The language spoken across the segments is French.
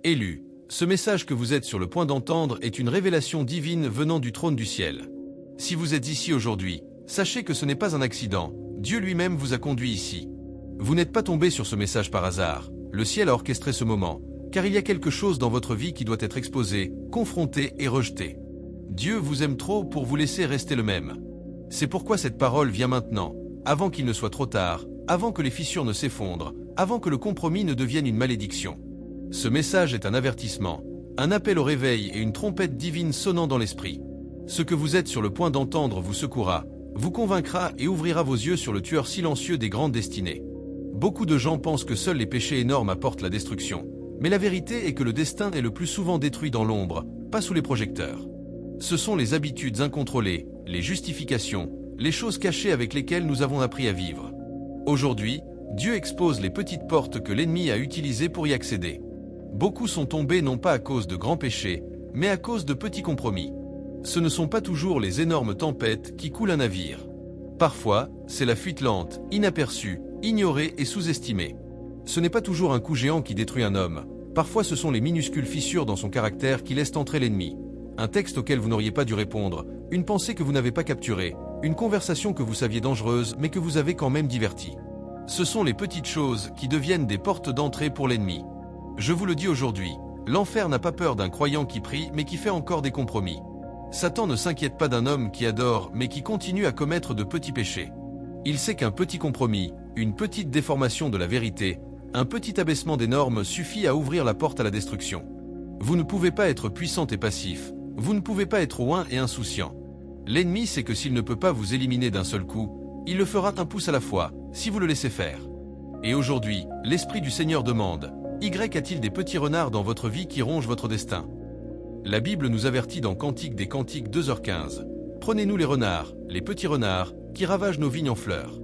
Élus, ce message que vous êtes sur le point d'entendre est une révélation divine venant du trône du ciel. Si vous êtes ici aujourd'hui, sachez que ce n'est pas un accident, Dieu lui-même vous a conduit ici. Vous n'êtes pas tombé sur ce message par hasard, le ciel a orchestré ce moment, car il y a quelque chose dans votre vie qui doit être exposé, confronté et rejeté. Dieu vous aime trop pour vous laisser rester le même. C'est pourquoi cette parole vient maintenant, avant qu'il ne soit trop tard, avant que les fissures ne s'effondrent, avant que le compromis ne devienne une malédiction. Ce message est un avertissement, un appel au réveil et une trompette divine sonnant dans l'esprit. Ce que vous êtes sur le point d'entendre vous secouera, vous convaincra et ouvrira vos yeux sur le tueur silencieux des grandes destinées. Beaucoup de gens pensent que seuls les péchés énormes apportent la destruction, mais la vérité est que le destin est le plus souvent détruit dans l'ombre, pas sous les projecteurs. Ce sont les habitudes incontrôlées, les justifications, les choses cachées avec lesquelles nous avons appris à vivre. Aujourd'hui, Dieu expose les petites portes que l'ennemi a utilisées pour y accéder. Beaucoup sont tombés non pas à cause de grands péchés, mais à cause de petits compromis. Ce ne sont pas toujours les énormes tempêtes qui coulent un navire. Parfois, c'est la fuite lente, inaperçue, ignorée et sous-estimée. Ce n'est pas toujours un coup géant qui détruit un homme. Parfois ce sont les minuscules fissures dans son caractère qui laissent entrer l'ennemi. Un texte auquel vous n'auriez pas dû répondre, une pensée que vous n'avez pas capturée, une conversation que vous saviez dangereuse mais que vous avez quand même divertie. Ce sont les petites choses qui deviennent des portes d'entrée pour l'ennemi. Je vous le dis aujourd'hui, l'enfer n'a pas peur d'un croyant qui prie mais qui fait encore des compromis. Satan ne s'inquiète pas d'un homme qui adore mais qui continue à commettre de petits péchés. Il sait qu'un petit compromis, une petite déformation de la vérité, un petit abaissement des normes suffit à ouvrir la porte à la destruction. Vous ne pouvez pas être puissant et passif, vous ne pouvez pas être oint et insouciant. L'ennemi sait que s'il ne peut pas vous éliminer d'un seul coup, il le fera un pouce à la fois, si vous le laissez faire. Et aujourd'hui, l'Esprit du Seigneur demande, Y a-t-il des petits renards dans votre vie qui rongent votre destin? La Bible nous avertit dans Cantique des Cantiques 2h15. Prenez-nous les renards, les petits renards, qui ravagent nos vignes en fleurs.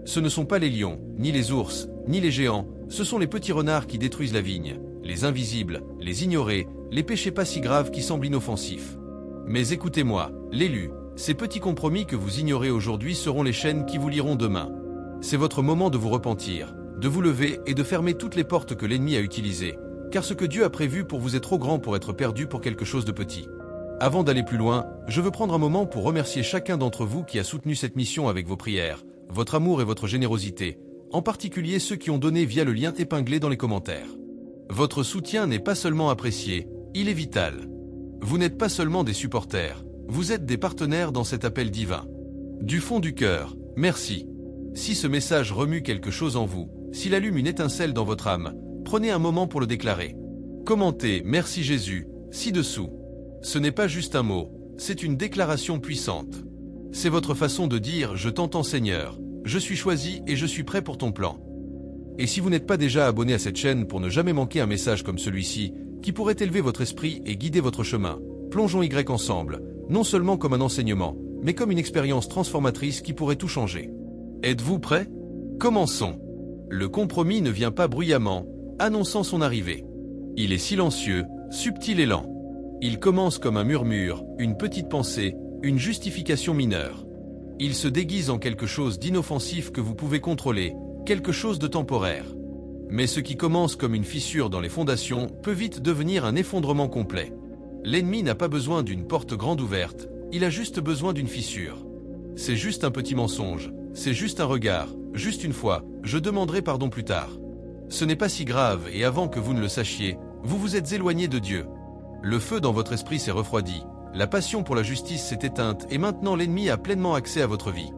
Ce ne sont pas les lions, ni les ours, ni les géants, ce sont les petits renards qui détruisent la vigne, les invisibles, les ignorés, les péchés pas si graves qui semblent inoffensifs. Mais écoutez-moi, l'élu, ces petits compromis que vous ignorez aujourd'hui seront les chaînes qui vous lieront demain. C'est votre moment de vous repentir, de vous lever et de fermer toutes les portes que l'ennemi a utilisées, car ce que Dieu a prévu pour vous est trop grand pour être perdu pour quelque chose de petit. Avant d'aller plus loin, je veux prendre un moment pour remercier chacun d'entre vous qui a soutenu cette mission avec vos prières, votre amour et votre générosité, en particulier ceux qui ont donné via le lien épinglé dans les commentaires. Votre soutien n'est pas seulement apprécié, il est vital. Vous n'êtes pas seulement des supporters, vous êtes des partenaires dans cet appel divin. Du fond du cœur, merci. Si ce message remue quelque chose en vous, s'il allume une étincelle dans votre âme, prenez un moment pour le déclarer. Commentez « Merci Jésus » ci-dessous. Ce n'est pas juste un mot, c'est une déclaration puissante. C'est votre façon de dire « Je t'entends Seigneur, je suis choisi et je suis prêt pour ton plan ». Et si vous n'êtes pas déjà abonné à cette chaîne pour ne jamais manquer un message comme celui-ci, qui pourrait élever votre esprit et guider votre chemin, plongeons Y ensemble, non seulement comme un enseignement, mais comme une expérience transformatrice qui pourrait tout changer. Êtes-vous prêts? Commençons. Le compromis ne vient pas bruyamment, annonçant son arrivée. Il est silencieux, subtil et lent. Il commence comme un murmure, une petite pensée, une justification mineure. Il se déguise en quelque chose d'inoffensif que vous pouvez contrôler, quelque chose de temporaire. Mais ce qui commence comme une fissure dans les fondations peut vite devenir un effondrement complet. L'ennemi n'a pas besoin d'une porte grande ouverte, il a juste besoin d'une fissure. C'est juste un petit mensonge, c'est juste un regard, juste une fois, je demanderai pardon plus tard. Ce n'est pas si grave et avant que vous ne le sachiez, vous vous êtes éloigné de Dieu. Le feu dans votre esprit s'est refroidi, la passion pour la justice s'est éteinte et maintenant l'ennemi a pleinement accès à votre vie.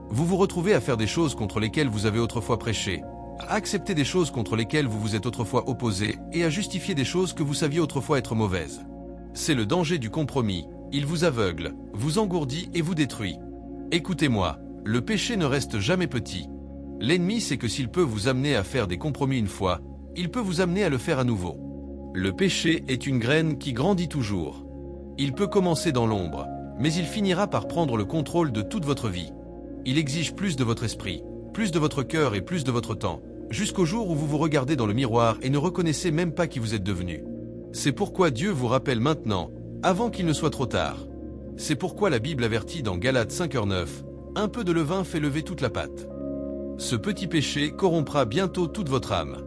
Vous vous retrouvez à faire des choses contre lesquelles vous avez autrefois prêché, à accepter des choses contre lesquelles vous vous êtes autrefois opposé et à justifier des choses que vous saviez autrefois être mauvaises. C'est le danger du compromis, il vous aveugle, vous engourdit et vous détruit. Écoutez-moi, le péché ne reste jamais petit. L'ennemi sait que s'il peut vous amener à faire des compromis une fois, il peut vous amener à le faire à nouveau. Le péché est une graine qui grandit toujours. Il peut commencer dans l'ombre, mais il finira par prendre le contrôle de toute votre vie. Il exige plus de votre esprit, plus de votre cœur et plus de votre temps, jusqu'au jour où vous vous regardez dans le miroir et ne reconnaissez même pas qui vous êtes devenu. C'est pourquoi Dieu vous rappelle maintenant, avant qu'il ne soit trop tard. C'est pourquoi la Bible avertit dans Galates 5h9, « Un peu de levain fait lever toute la pâte ». Ce petit péché corrompra bientôt toute votre âme.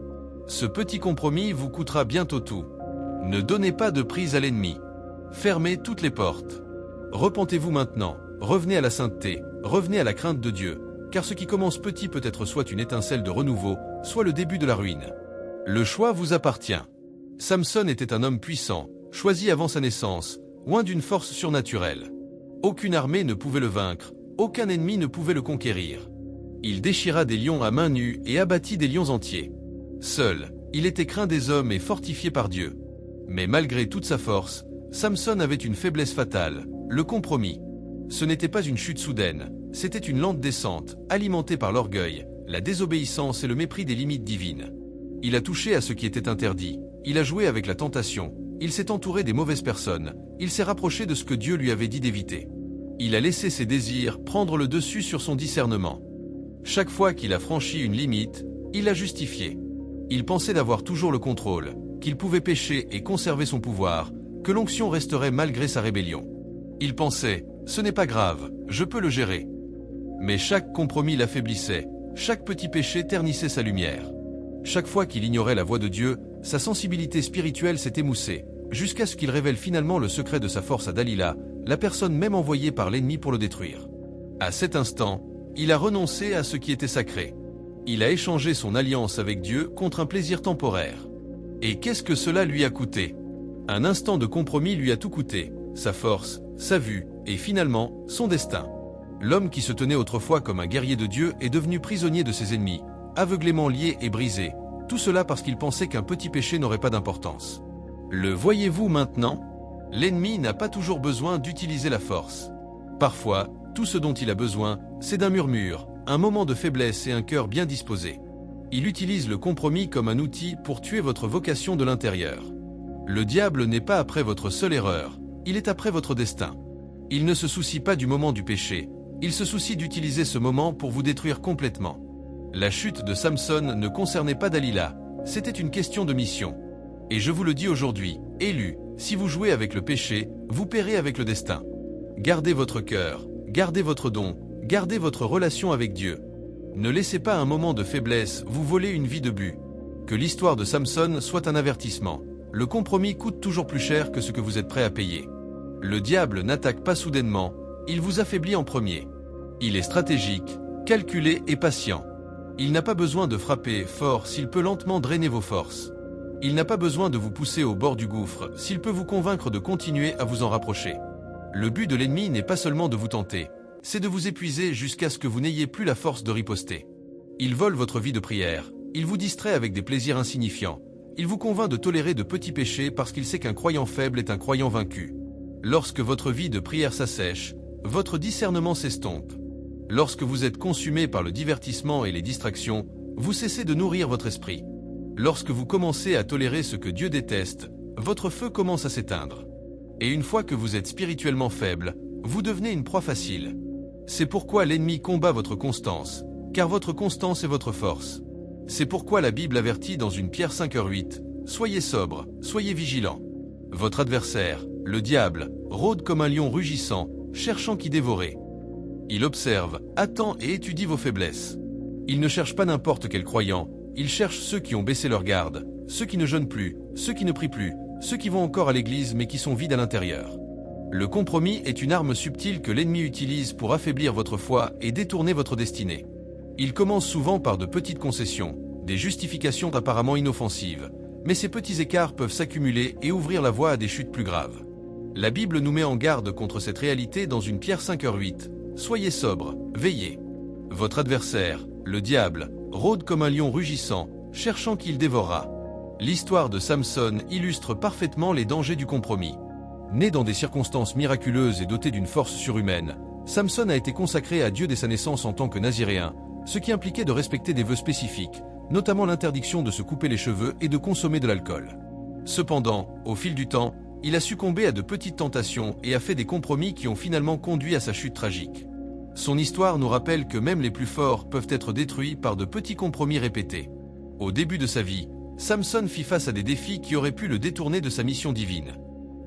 Ce petit compromis vous coûtera bientôt tout. Ne donnez pas de prise à l'ennemi. Fermez toutes les portes. Repentez-vous maintenant, revenez à la sainteté, revenez à la crainte de Dieu, car ce qui commence petit peut être soit une étincelle de renouveau, soit le début de la ruine. Le choix vous appartient. Samson était un homme puissant, choisi avant sa naissance, loin d'une force surnaturelle. Aucune armée ne pouvait le vaincre, aucun ennemi ne pouvait le conquérir. Il déchira des lions à main nue et abattit des lions entiers. Seul, il était craint des hommes et fortifié par Dieu. Mais malgré toute sa force, Samson avait une faiblesse fatale, le compromis. Ce n'était pas une chute soudaine, c'était une lente descente, alimentée par l'orgueil, la désobéissance et le mépris des limites divines. Il a touché à ce qui était interdit, il a joué avec la tentation, il s'est entouré des mauvaises personnes, il s'est rapproché de ce que Dieu lui avait dit d'éviter. Il a laissé ses désirs prendre le dessus sur son discernement. Chaque fois qu'il a franchi une limite, il l'a justifié. Il pensait d'avoir toujours le contrôle, qu'il pouvait pécher et conserver son pouvoir, que l'onction resterait malgré sa rébellion. Il pensait, ce n'est pas grave, je peux le gérer. Mais chaque compromis l'affaiblissait, chaque petit péché ternissait sa lumière. Chaque fois qu'il ignorait la voix de Dieu, sa sensibilité spirituelle s'est émoussée, jusqu'à ce qu'il révèle finalement le secret de sa force à Dalila, la personne même envoyée par l'ennemi pour le détruire. À cet instant, il a renoncé à ce qui était sacré. Il a échangé son alliance avec Dieu contre un plaisir temporaire. Et qu'est-ce que cela lui a coûté? Un instant de compromis lui a tout coûté, sa force, sa vue, et finalement, son destin. L'homme qui se tenait autrefois comme un guerrier de Dieu est devenu prisonnier de ses ennemis, aveuglément lié et brisé, tout cela parce qu'il pensait qu'un petit péché n'aurait pas d'importance. Le voyez-vous maintenant? L'ennemi n'a pas toujours besoin d'utiliser la force. Parfois, tout ce dont il a besoin, c'est d'un murmure, un moment de faiblesse et un cœur bien disposé. Il utilise le compromis comme un outil pour tuer votre vocation de l'intérieur. Le diable n'est pas après votre seule erreur, il est après votre destin. Il ne se soucie pas du moment du péché, il se soucie d'utiliser ce moment pour vous détruire complètement. La chute de Samson ne concernait pas Dalila, c'était une question de mission. Et je vous le dis aujourd'hui, élus, si vous jouez avec le péché, vous paierez avec le destin. Gardez votre cœur, gardez votre don, gardez votre relation avec Dieu. Ne laissez pas un moment de faiblesse vous voler une vie de but. Que l'histoire de Samson soit un avertissement. Le compromis coûte toujours plus cher que ce que vous êtes prêt à payer. Le diable n'attaque pas soudainement, il vous affaiblit en premier. Il est stratégique, calculé et patient. Il n'a pas besoin de frapper fort s'il peut lentement drainer vos forces. Il n'a pas besoin de vous pousser au bord du gouffre s'il peut vous convaincre de continuer à vous en rapprocher. Le but de l'ennemi n'est pas seulement de vous tenter, c'est de vous épuiser jusqu'à ce que vous n'ayez plus la force de riposter. Il vole votre vie de prière, il vous distrait avec des plaisirs insignifiants, il vous convainc de tolérer de petits péchés parce qu'il sait qu'un croyant faible est un croyant vaincu. Lorsque votre vie de prière s'assèche, votre discernement s'estompe. Lorsque vous êtes consumé par le divertissement et les distractions, vous cessez de nourrir votre esprit. Lorsque vous commencez à tolérer ce que Dieu déteste, votre feu commence à s'éteindre. Et une fois que vous êtes spirituellement faible, vous devenez une proie facile. C'est pourquoi l'ennemi combat votre constance, car votre constance est votre force. C'est pourquoi la Bible avertit dans une Pierre 5h8, « Soyez sobre, soyez vigilants. Votre adversaire, le diable, rôde comme un lion rugissant, cherchant qui dévorer. Il observe, attend et étudie vos faiblesses. Il ne cherche pas n'importe quel croyant, il cherche ceux qui ont baissé leur garde, ceux qui ne jeûnent plus, ceux qui ne prient plus, ceux qui vont encore à l'église mais qui sont vides à l'intérieur. Le compromis est une arme subtile que l'ennemi utilise pour affaiblir votre foi et détourner votre destinée. Il commence souvent par de petites concessions, des justifications apparemment inoffensives, mais ces petits écarts peuvent s'accumuler et ouvrir la voie à des chutes plus graves. La Bible nous met en garde contre cette réalité dans une Pierre 5h8. Soyez sobre, veillez. Votre adversaire, le diable, rôde comme un lion rugissant, cherchant qui le dévorera. L'histoire de Samson illustre parfaitement les dangers du compromis. Né dans des circonstances miraculeuses et doté d'une force surhumaine, Samson a été consacré à Dieu dès sa naissance en tant que naziréen, ce qui impliquait de respecter des vœux spécifiques, notamment l'interdiction de se couper les cheveux et de consommer de l'alcool. Cependant, au fil du temps, il a succombé à de petites tentations et a fait des compromis qui ont finalement conduit à sa chute tragique. Son histoire nous rappelle que même les plus forts peuvent être détruits par de petits compromis répétés. Au début de sa vie, Samson fit face à des défis qui auraient pu le détourner de sa mission divine.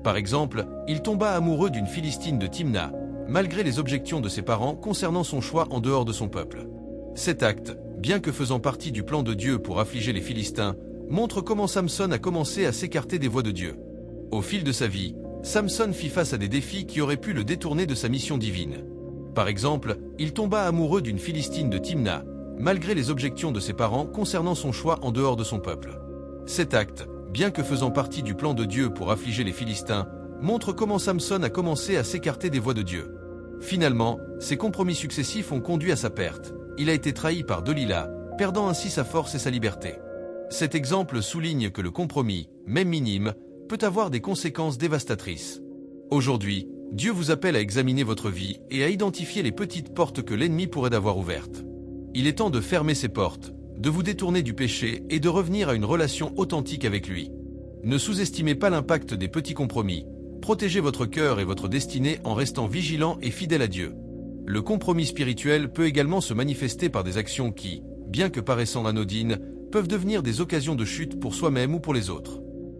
Par exemple, il tomba amoureux d'une Philistine de Timna, malgré les objections de ses parents concernant son choix en dehors de son peuple. Cet acte, bien que faisant partie du plan de Dieu pour affliger les Philistins, montre comment Samson a commencé à s'écarter des voies de Dieu. Au fil de sa vie, Samson fit face à des défis qui auraient pu le détourner de sa mission divine. Par exemple, il tomba amoureux d'une Philistine de Timna, malgré les objections de ses parents concernant son choix en dehors de son peuple. Cet acte, bien que faisant partie du plan de Dieu pour affliger les Philistins, montre comment Samson a commencé à s'écarter des voies de Dieu. Finalement, ses compromis successifs ont conduit à sa perte. Il a été trahi par Delilah, perdant ainsi sa force et sa liberté. Cet exemple souligne que le compromis, même minime, peut avoir des conséquences dévastatrices. Aujourd'hui, Dieu vous appelle à examiner votre vie et à identifier les petites portes que l'ennemi pourrait avoir ouvertes. Il est temps de fermer ces portes, de vous détourner du péché et de revenir à une relation authentique avec lui. Ne sous-estimez pas l'impact des petits compromis. Protégez votre cœur et votre destinée en restant vigilant et fidèle à Dieu. Le compromis spirituel peut également se manifester par des actions qui, bien que paraissant anodines, peuvent devenir des occasions de chute pour soi-même ou pour les autres.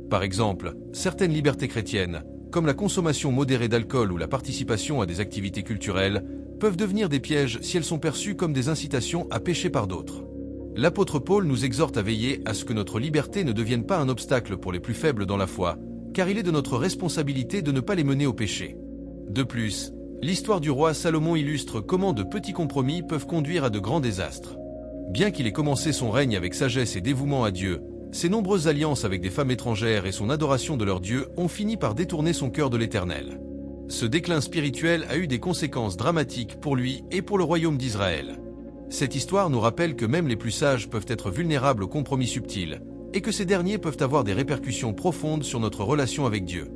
Par exemple, certaines libertés chrétiennes, comme la consommation modérée d'alcool ou la participation à des activités culturelles, peuvent devenir des pièges si elles sont perçues comme des incitations à pécher par d'autres. L'apôtre Paul nous exhorte à veiller à ce que notre liberté ne devienne pas un obstacle pour les plus faibles dans la foi, car il est de notre responsabilité de ne pas les mener au péché. De plus, l'histoire du roi Salomon illustre comment de petits compromis peuvent conduire à de grands désastres. Bien qu'il ait commencé son règne avec sagesse et dévouement à Dieu, ses nombreuses alliances avec des femmes étrangères et son adoration de leur Dieu ont fini par détourner son cœur de l'Éternel. Ce déclin spirituel a eu des conséquences dramatiques pour lui et pour le royaume d'Israël. Cette histoire nous rappelle que même les plus sages peuvent être vulnérables aux compromis subtils, et que ces derniers peuvent avoir des répercussions profondes sur notre relation avec Dieu.